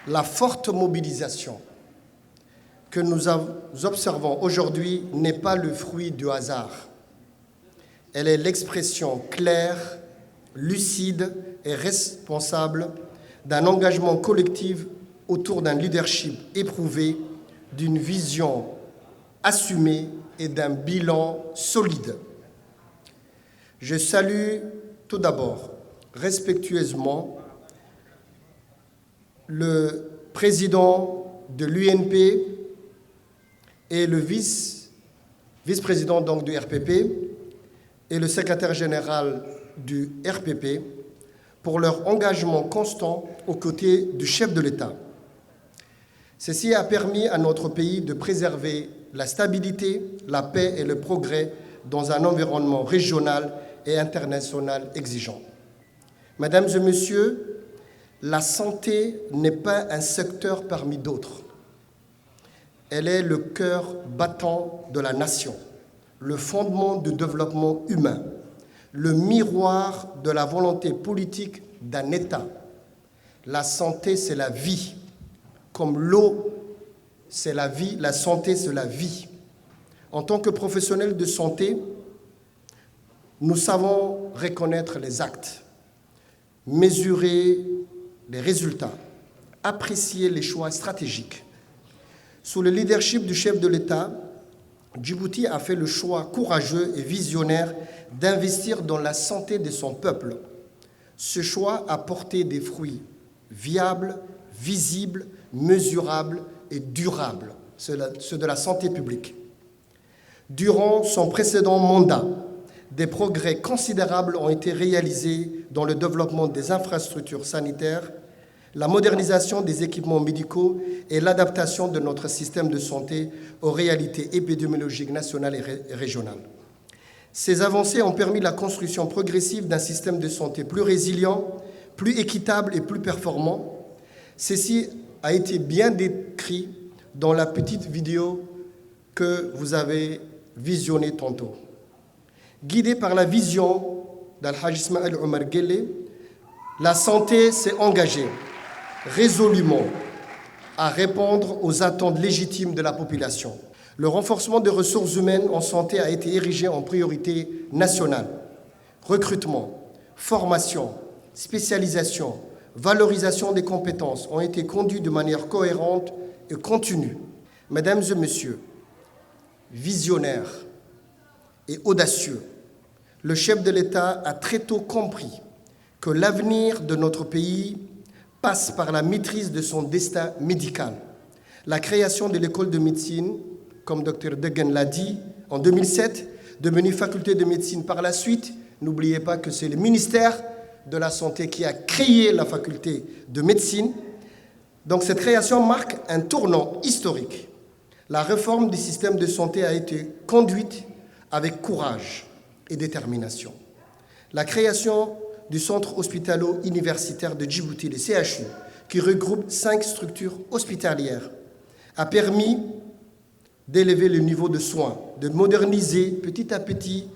La forte mobilisation que nous observons aujourd'hui n'est pas le fruit du hasard. Elle est l'expression claire, lucide et responsable d'un engagement collectif autour d'un leadership éprouvé, d'une vision assumée et d'un bilan solide. Je salue tout d'abord respectueusement le président de l'UNP et le vice-président donc du RPP et le secrétaire général du RPP pour leur engagement constant aux côtés du chef de l'État. Ceci a permis à notre pays de préserver la stabilité, la paix et le progrès dans un environnement régional et international exigeant. Mesdames et messieurs, la santé n'est pas un secteur parmi d'autres. Elle est le cœur battant de la nation, le fondement du développement humain, le miroir de la volonté politique d'un État. La santé, c'est la vie. Comme l'eau, c'est la vie, la santé, c'est la vie. En tant que professionnels de santé, nous savons reconnaître les actes, mesurer les résultats, apprécier les choix stratégiques. Sous le leadership du chef de l'État, Djibouti a fait le choix courageux et visionnaire d'investir dans la santé de son peuple. Ce choix a porté des fruits viables, visibles, mesurables et durables, ceux de la santé publique. Durant son précédent mandat, des progrès considérables ont été réalisés dans le développement des infrastructures sanitaires, la modernisation des équipements médicaux et l'adaptation de notre système de santé aux réalités épidémiologiques nationales et régionales. Ces avancées ont permis la construction progressive d'un système de santé plus résilient, plus équitable et plus performant. Ceci a été bien décrit dans la petite vidéo que vous avez visionnée tantôt. Guidé par la vision d'Al-Hajj Ismaël Omar Guelleh, la santé s'est engagée résolument à répondre aux attentes légitimes de la population. Le renforcement des ressources humaines en santé a été érigé en priorité nationale. Recrutement, formation, spécialisation, valorisation des compétences ont été conduits de manière cohérente et continue. Mesdames et messieurs, visionnaires et audacieux, le chef de l'État a très tôt compris que l'avenir de notre pays passe par la maîtrise de son destin médical. La création de l'école de médecine, comme Dr Degen l'a dit, en 2007, devenue faculté de médecine par la suite. N'oubliez pas que c'est le ministère de la Santé qui a créé la faculté de médecine. Donc cette création marque un tournant historique. La réforme du système de santé a été conduite avec courage et détermination. La création du centre hospitalo-universitaire de Djibouti, le CHU, qui regroupe 5 structures hospitalières, a permis d'élever le niveau de soins, de moderniser petit à petit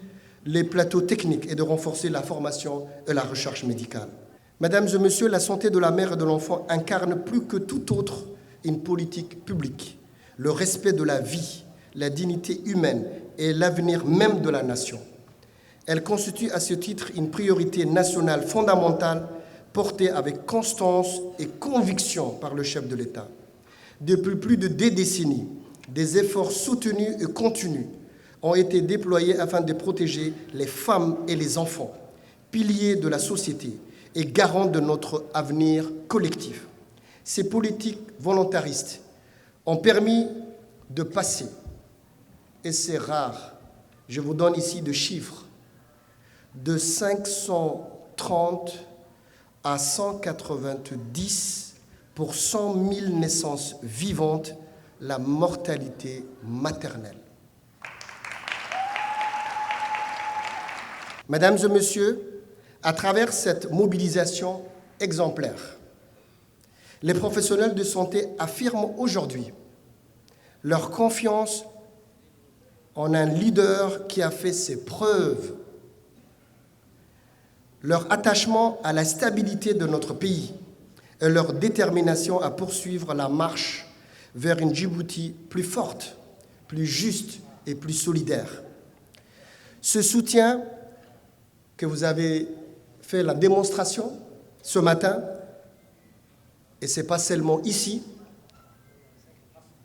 les plateaux techniques et de renforcer la formation et la recherche médicale. Mesdames et messieurs, la santé de la mère et de l'enfant incarne plus que tout autre une politique publique, le respect de la vie, la dignité humaine et l'avenir même de la nation. Elle constitue à ce titre une priorité nationale fondamentale portée avec constance et conviction par le chef de l'État. Depuis plus de 2 décennies, des efforts soutenus et continus ont été déployés afin de protéger les femmes et les enfants, piliers de la société et garants de notre avenir collectif. Ces politiques volontaristes ont permis de passer, et c'est rare, je vous donne ici des chiffres, de 530 à 190 pour 100 000 naissances vivantes la mortalité maternelle. Mesdames et messieurs, à travers cette mobilisation exemplaire, les professionnels de santé affirment aujourd'hui leur confiance en un leader qui a fait ses preuves, leur attachement à la stabilité de notre pays, et leur détermination à poursuivre la marche vers une Djibouti plus forte, plus juste et plus solidaire. Ce soutien que vous avez fait la démonstration ce matin, et ce n'est pas seulement ici,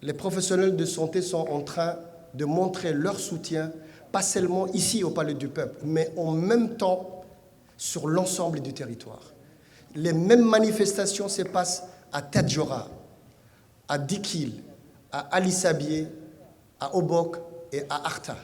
les professionnels de santé sont en train de montrer leur soutien, pas seulement ici au Palais du Peuple, mais en même temps sur l'ensemble du territoire. Les mêmes manifestations se passent à Tadjoura, à Dikil, à Ali Sabié, à Obok et à Arta.